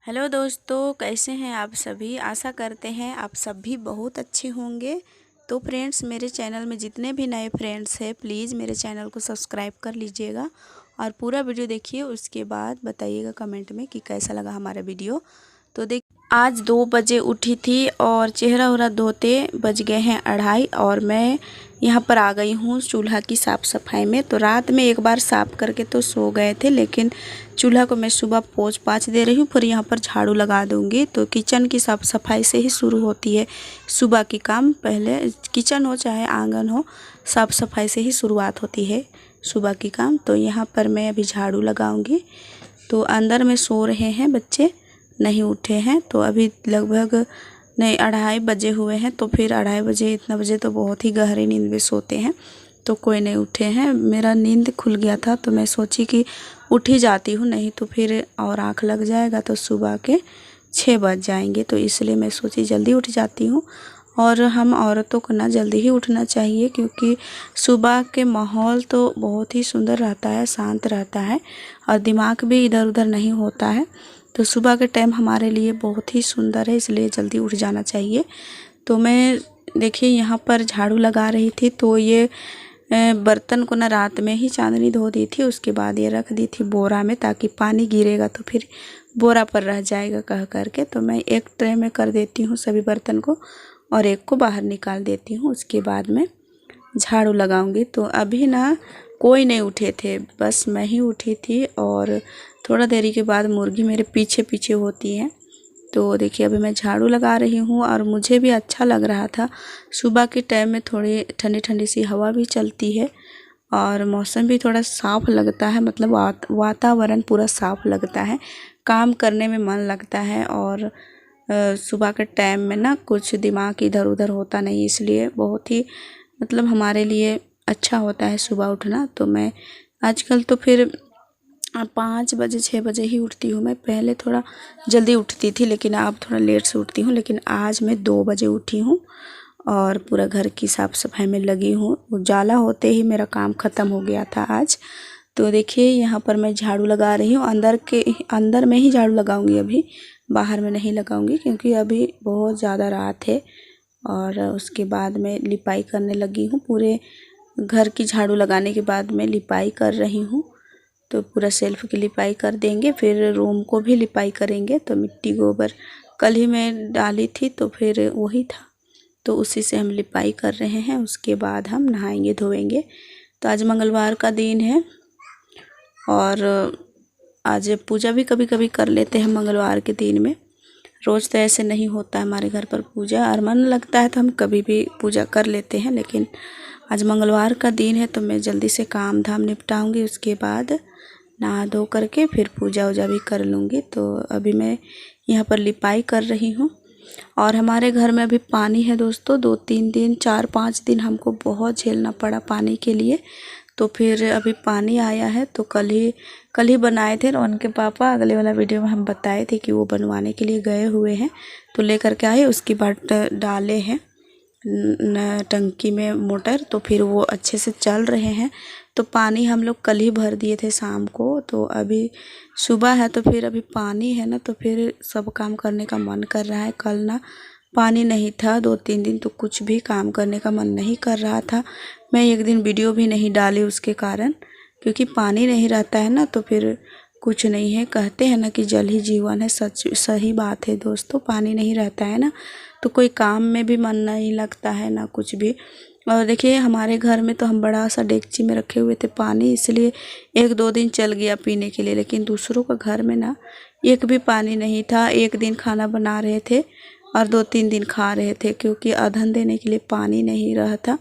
Hello दोस्तों, कैसे हैं आप सभी। आशा करते हैं आप सब भी बहुत अच्छे होंगे। तो फ्रेंड्स, मेरे चैनल में जितने भी नए फ्रेंड्स हैं प्लीज़ मेरे चैनल को सब्सक्राइब कर लीजिएगा और पूरा वीडियो देखिए। उसके बाद बताइएगा कमेंट में कि कैसा लगा हमारा वीडियो। तो देख, आज 2 बजे उठी थी और चेहरा वहरा धोते बज गए हैं 2:30 और मैं यहाँ पर आ गई हूँ चूल्हा की साफ़ सफाई में। तो रात में एक बार साफ़ करके तो सो गए थे, लेकिन चूल्हा को मैं सुबह पोंछ पाछ दे रही हूँ, फिर यहाँ पर झाड़ू लगा दूँगी। तो किचन की साफ़ सफाई से ही शुरू होती है सुबह की काम। पहले किचन हो चाहे आंगन हो, साफ़ सफाई से ही शुरुआत होती है सुबह की काम। तो यहाँ पर मैं अभी झाड़ू लगाऊँगी। तो अंदर में सो रहे हैं बच्चे, नहीं उठे हैं। तो अभी लगभग नहीं 2:30 बजे हुए हैं। तो फिर 2:30 बजे, इतना बजे तो बहुत ही गहरी नींद में सोते हैं, तो कोई नहीं उठे हैं। मेरा नींद खुल गया था तो मैं सोची कि उठ ही जाती हूँ, नहीं तो फिर और आँख लग जाएगा तो सुबह के 6 बज जाएंगे। तो इसलिए मैं सोची जल्दी उठ जाती हूँ। और हम औरतों को ना जल्दी ही उठना चाहिए, क्योंकि सुबह के माहौल तो बहुत ही सुंदर रहता है, शांत रहता है और दिमाग भी इधर उधर नहीं होता है। तो सुबह के टाइम हमारे लिए बहुत ही सुंदर है, इसलिए जल्दी उठ जाना चाहिए। तो मैं देखिए यहाँ पर झाड़ू लगा रही थी, तो ये बर्तन को ना रात में ही चांदनी धो दी थी। उसके बाद ये रख दी थी बोरा में, ताकि पानी गिरेगा तो फिर बोरा पर रह जाएगा कह करके। तो मैं एक ट्रे में कर देती हूँ सभी बर्तन को और एक को बाहर निकाल देती हूँ। उसके बाद मैं झाड़ू लगाऊंगी। तो अभी ना कोई नहीं उठे थे, बस मैं ही उठी थी और थोड़ा देरी के बाद मुर्गी मेरे पीछे पीछे होती है। तो देखिए अभी मैं झाड़ू लगा रही हूँ और मुझे भी अच्छा लग रहा था। सुबह के टाइम में थोड़ी ठंडी ठंडी सी हवा भी चलती है और मौसम भी थोड़ा साफ़ लगता है, मतलब वातावरण पूरा साफ़ लगता है, काम करने में मन लगता है। और सुबह के टाइम में ना कुछ दिमाग इधर उधर होता नहीं, इसलिए बहुत ही मतलब हमारे लिए अच्छा होता है सुबह उठना। तो मैं आजकल तो फिर 5 बजे 6 बजे ही उठती हूँ। मैं पहले थोड़ा जल्दी उठती थी, लेकिन अब थोड़ा लेट से उठती हूँ। लेकिन आज मैं 2 बजे उठी हूँ और पूरा घर की साफ़ सफाई में लगी हूँ। उजाला होते ही मेरा काम ख़त्म हो गया था आज। तो देखिए यहाँ पर मैं झाड़ू लगा रही हूँ। अंदर में ही झाड़ू लगाऊंगी, अभी बाहर में नहीं लगाऊंगी, क्योंकि अभी बहुत ज़्यादा रात है। और उसके बाद मैं लिपाई करने लगी हूँ। पूरे घर की झाड़ू लगाने के बाद मैं लिपाई कर रही हूँ। तो पूरा शेल्फ की लिपाई कर देंगे, फिर रूम को भी लिपाई करेंगे। तो मिट्टी गोबर कल ही मैं डाली थी, तो फिर वही था, तो उसी से हम लिपाई कर रहे हैं। उसके बाद हम नहाएंगे धोएंगे। तो आज मंगलवार का दिन है और आज पूजा भी कभी कभी कर लेते हैं मंगलवार के दिन में। रोज़ तो ऐसे नहीं होता है हमारे घर पर पूजा, और मन लगता है तो हम कभी भी पूजा कर लेते हैं। लेकिन आज मंगलवार का दिन है तो मैं जल्दी से काम धाम निपटाऊंगी। उसके बाद नहा धो करके फिर पूजा वूजा भी कर लूँगी। तो अभी मैं यहाँ पर लिपाई कर रही हूँ। और हमारे घर में अभी पानी है दोस्तों, 2-3 दिन 4-5 दिन हमको बहुत झेलना पड़ा पानी के लिए। तो फिर अभी पानी आया है। तो कल ही बनाए थे और उनके पापा, अगले वाला वीडियो में हम बताए थे कि वो बनवाने के लिए गए हुए हैं, तो लेकर के आए। उसके बाद डाले हैं टंकी में मोटर, तो फिर वो अच्छे से चल रहे हैं। तो पानी हम लोग कल ही भर दिए थे शाम को। तो अभी सुबह है तो फिर अभी पानी है ना, तो फिर सब काम करने का मन कर रहा है। कल ना पानी नहीं था 2-3 दिन, तो कुछ भी काम करने का मन नहीं कर रहा था। मैं एक दिन वीडियो भी नहीं डाली उसके कारण, क्योंकि पानी नहीं रहता है ना तो फिर कुछ नहीं है। कहते हैं ना कि जल ही जीवन है, सच सही बात है दोस्तों। पानी नहीं रहता है ना तो कोई काम में भी मन नहीं लगता है ना कुछ भी। और देखिए हमारे घर में तो हम बड़ा सा डेगची में रखे हुए थे पानी, इसलिए 1-2 दिन चल गया पीने के लिए। लेकिन दूसरों का घर में ना एक भी पानी नहीं था। एक दिन खाना बना रहे थे और 2-3 दिन खा रहे थे, क्योंकि अधन देने के लिए पानी नहीं रहा था।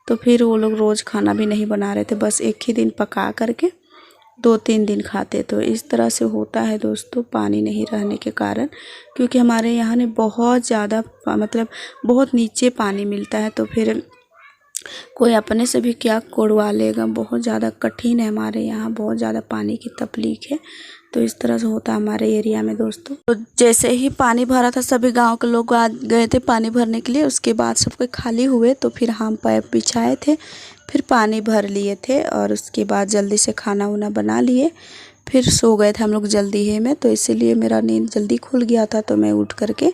तो फिर वो लोग रोज़ खाना भी नहीं बना रहे थे, बस एक ही दिन पका करके 2-3 दिन खाते। तो इस तरह से होता है दोस्तों पानी नहीं रहने के कारण, क्योंकि हमारे यहाँ ने बहुत ज़्यादा मतलब बहुत नीचे पानी मिलता है। तो फिर कोई अपने से भी क्या कोड़वा लेगा, बहुत ज़्यादा कठिन है हमारे यहाँ, बहुत ज़्यादा पानी की तकलीफ है। तो इस तरह से होता है हमारे एरिया में दोस्तों। तो जैसे ही पानी भरा था सभी गांव के लोग आ गए थे पानी भरने के लिए। उसके बाद सब कोई खाली हुए तो फिर हम पाइप बिछाए थे, फिर पानी भर लिए थे और उसके बाद जल्दी से खाना वाना बना लिए। फिर सो गए थे हम लोग जल्दी ही में, तो इसीलिए मेरा नींद जल्दी खुल गया था, तो मैं उठ करके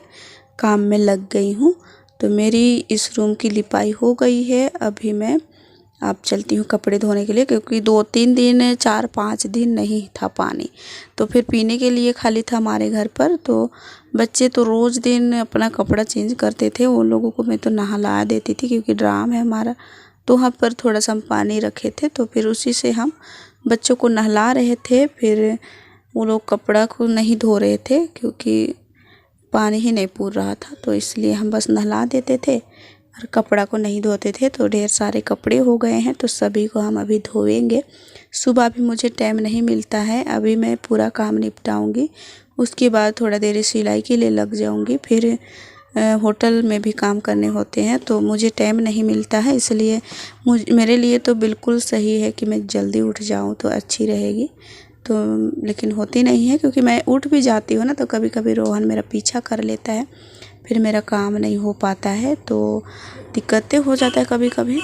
काम में लग गई हूँ। तो मेरी इस रूम की लिपाई हो गई है। अभी मैं अब चलती हूँ कपड़े धोने के लिए, क्योंकि 2-3 दिन 4-5 दिन नहीं था पानी, तो फिर पीने के लिए खाली था हमारे घर पर। तो बच्चे तो रोज़ दिन अपना कपड़ा चेंज करते थे, उन लोगों को मैं तो नहला देती थी, क्योंकि ड्राम है हमारा, तो वहाँ पर थोड़ा सा हम पानी रखे थे, तो फिर उसी से हम बच्चों को नहला रहे थे। फिर वो लोग कपड़ा को नहीं धो रहे थे, क्योंकि पानी ही नहीं पूर रहा था, तो इसलिए हम बस नहला देते थे और कपड़ा को नहीं धोते थे। तो ढेर सारे कपड़े हो गए हैं, तो सभी को हम अभी धोएंगे। सुबह भी मुझे टाइम नहीं मिलता है, अभी मैं पूरा काम निपटाऊंगी, उसके बाद थोड़ा देर सिलाई के लिए लग जाऊंगी। फिर होटल में भी काम करने होते हैं, तो मुझे टाइम नहीं मिलता है, इसलिए मेरे लिए तो बिल्कुल सही है कि मैं जल्दी उठ जाऊं तो अच्छी रहेगी। तो लेकिन होती नहीं है, क्योंकि मैं उठ भी जाती हूँ ना, तो कभी कभी रोहन मेरा पीछा कर लेता है, फिर मेरा काम नहीं हो पाता है, तो दिक्कतें हो जाता है कभी कभी।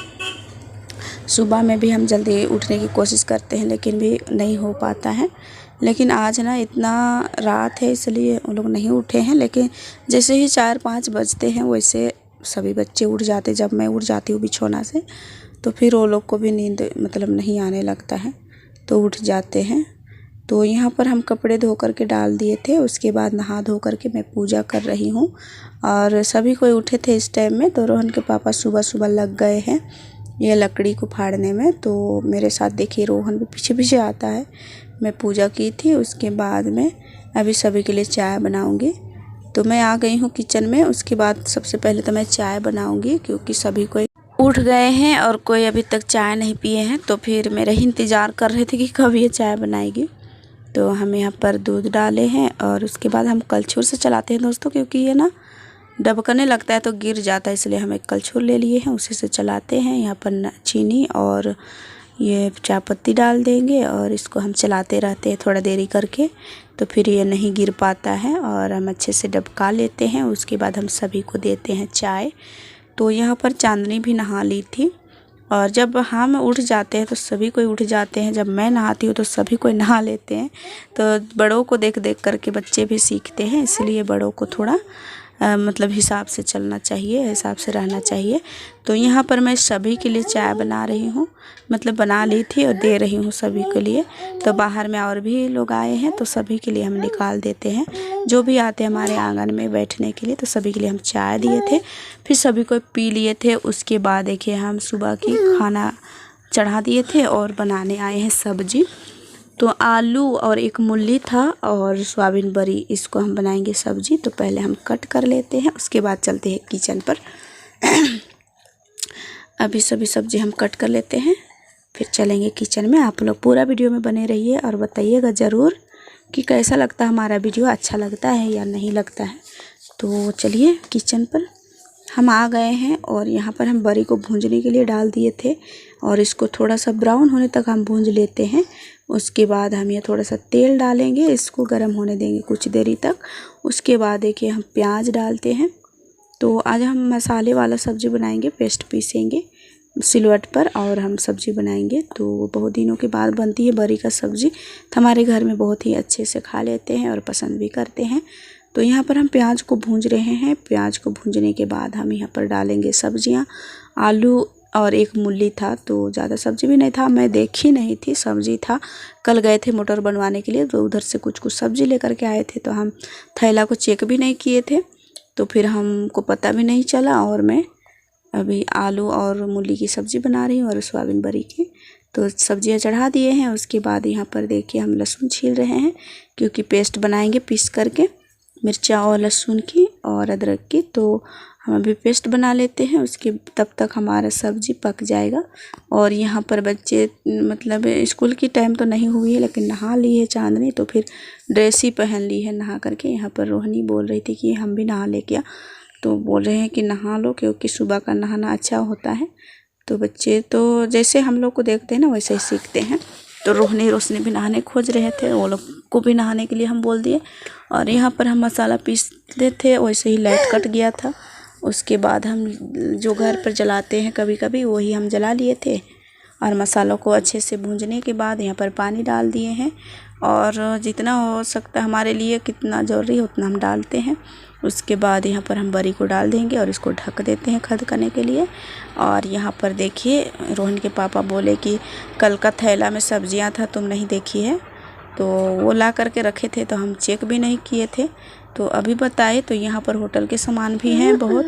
सुबह में भी हम जल्दी उठने की कोशिश करते हैं, लेकिन भी नहीं हो पाता है। लेकिन आज ना इतना रात है, इसलिए वो लोग नहीं उठे हैं, लेकिन जैसे ही 4-5 बजते हैं वैसे सभी बच्चे उठ जाते। जब मैं उठ जाती हूँ बिछौना से, तो फिर वो लोग को भी नींद मतलब नहीं आने लगता है, तो उठ जाते हैं। तो यहाँ पर हम कपड़े धो करके डाल दिए थे, उसके बाद नहा धो करके मैं पूजा कर रही हूँ, और सभी कोई उठे थे इस टाइम में। तो रोहन के पापा सुबह सुबह लग गए हैं ये लकड़ी को फाड़ने में, तो मेरे साथ देखिए रोहन भी पीछे पीछे आता है। मैं पूजा की थी, उसके बाद में अभी सभी के लिए चाय बनाऊँगी। तो मैं आ गई हूँ किचन में। उसके बाद सबसे पहले तो मैं चाय बनाऊँगी, क्योंकि सभी कोई उठ गए हैं और कोई अभी तक चाय नहीं पिए हैं, तो फिर मेरा ही इंतज़ार कर रहे थे कि कब ये चाय बनाएगी। तो हम यहाँ पर दूध डाले हैं, और उसके बाद हम कलछुल से चलाते हैं दोस्तों, क्योंकि ये ना डबकने लगता है तो गिर जाता है, इसलिए हम एक कलछुल ले लिए हैं, उसी से चलाते हैं। यहाँ पर चीनी और ये चाय पत्ती डाल देंगे, और इसको हम चलाते रहते हैं थोड़ा देरी करके, तो फिर ये नहीं गिर पाता है, और हम अच्छे से डबका लेते हैं। उसके बाद हम सभी को देते हैं चाय। तो यहाँ पर चांदनी भी नहा ली थी, और जब हम उठ जाते हैं तो सभी कोई उठ जाते हैं। जब मैं नहाती हूँ तो सभी कोई नहा लेते हैं, तो बड़ों को देख देख करके बच्चे भी सीखते हैं, इसलिए बड़ों को थोड़ा मतलब हिसाब से चलना चाहिए, हिसाब से रहना चाहिए। तो यहाँ पर मैं सभी के लिए चाय बना रही हूँ, मतलब बना ली थी और दे रही हूँ सभी के लिए। तो बाहर में और भी लोग आए हैं, तो सभी के लिए हम निकाल देते हैं, जो भी आते हैं हमारे आंगन में बैठने के लिए, तो सभी के लिए हम चाय दिए थे। फिर सभी को पी लिए थे। उसके बाद देखिए हम सुबह की खाना चढ़ा दिए थे और बनाने आए हैं सब्जी। तो आलू और एक मूली था और सोयाबीन बड़ी, इसको हम बनाएंगे सब्जी। तो पहले हम कट कर लेते हैं, उसके बाद चलते हैं किचन पर। अभी सभी सब्जी हम कट कर लेते हैं, फिर चलेंगे किचन में। आप लोग पूरा वीडियो में बने रहिए और बताइएगा ज़रूर कि कैसा लगता है हमारा वीडियो, अच्छा लगता है या नहीं लगता है। तो चलिए किचन पर हम आ गए हैं, और यहाँ पर हम बड़ी को भूंजने के लिए डाल दिए थे, और इसको थोड़ा सा ब्राउन होने तक हम भूंज लेते हैं। उसके बाद हम ये थोड़ा सा तेल डालेंगे, इसको गर्म होने देंगे कुछ देरी तक। उसके बाद देखिए हम प्याज डालते हैं। तो आज हम मसाले वाला सब्ज़ी बनाएंगे, पेस्ट पीसेंगे सिलवट पर और हम सब्ज़ी बनाएंगे। तो बहुत दिनों के बाद बनती है बड़ी का सब्ज़ी, तो हमारे घर में बहुत ही अच्छे से खा लेते हैं और पसंद भी करते हैं। तो यहाँ पर हम प्याज को भूंज रहे हैं। प्याज को भूंजने के बाद हम यहाँ पर डालेंगे सब्जियाँ। आलू और एक मूली था, तो ज़्यादा सब्ज़ी भी नहीं था, मैं देखी नहीं थी सब्ज़ी था। कल गए थे मोटर बनवाने के लिए, तो उधर से कुछ कुछ सब्ज़ी लेकर के आए थे, तो हम थैला को चेक भी नहीं किए थे, तो फिर हमको पता भी नहीं चला। और मैं अभी आलू और मूली की सब्ज़ी बना रही हूँ और सोयाबीन बड़ी की। तो सब्जियाँ चढ़ा दिए हैं। उसके बाद यहाँ पर देखिए हम लहसुन छील रहे हैं, क्योंकि पेस्ट बनाएंगे पीस करके, मिर्चा और लहसुन की और अदरक की। तो हम अभी पेस्ट बना लेते हैं, उसके तब तक हमारा सब्ज़ी पक जाएगा। और यहाँ पर बच्चे मतलब स्कूल की टाइम तो नहीं हुई है, लेकिन नहा ली है चांदनी, तो फिर ड्रेस ही पहन ली है नहा करके। यहाँ पर रोहनी बोल रही थी कि हम भी नहा ले क्या, तो बोल रहे हैं कि नहा लो, क्योंकि सुबह का नहाना अच्छा होता है। तो बच्चे तो जैसे हम लोग को देखते हैं ना वैसे ही सीखते हैं। तो रोशनी भी नहाने खोज रहे थे, वो लोग को भी नहाने के लिए हम बोल दिए। और यहाँ पर हम मसाला पीसते थे, वैसे ही लाइट कट गया था। उसके बाद हम जो घर पर जलाते हैं कभी कभी, वही हम जला लिए थे। और मसालों को अच्छे से भूंजने के बाद यहाँ पर पानी डाल दिए हैं, और जितना हो सकता है हमारे लिए कितना ज़रूरी है उतना हम डालते हैं। उसके बाद यहाँ पर हम बड़ी को डाल देंगे और इसको ढक देते हैं खदकने के लिए। और यहाँ पर देखिए रोहन के पापा बोले कि कल का थैला में सब्जियाँ था तुम नहीं देखी है, तो वो ला करके रखे थे तो हम चेक भी नहीं किए थे, तो अभी बताए। तो यहाँ पर होटल के सामान भी हैं बहुत,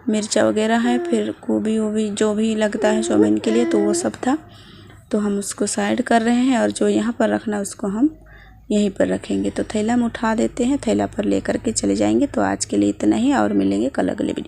मिर्चा वगैरह है, फिर गोभी वोभी जो भी लगता है चाउमीन के लिए, तो वो सब था। तो हम उसको साइड कर रहे हैं और जो यहाँ पर रखना उसको हम यहीं पर रखेंगे। तो थैला में उठा देते हैं, थैला पर लेकर के चले जाएंगे। तो आज के लिए इतना ही और मिलेंगे कल अगले वीडियो।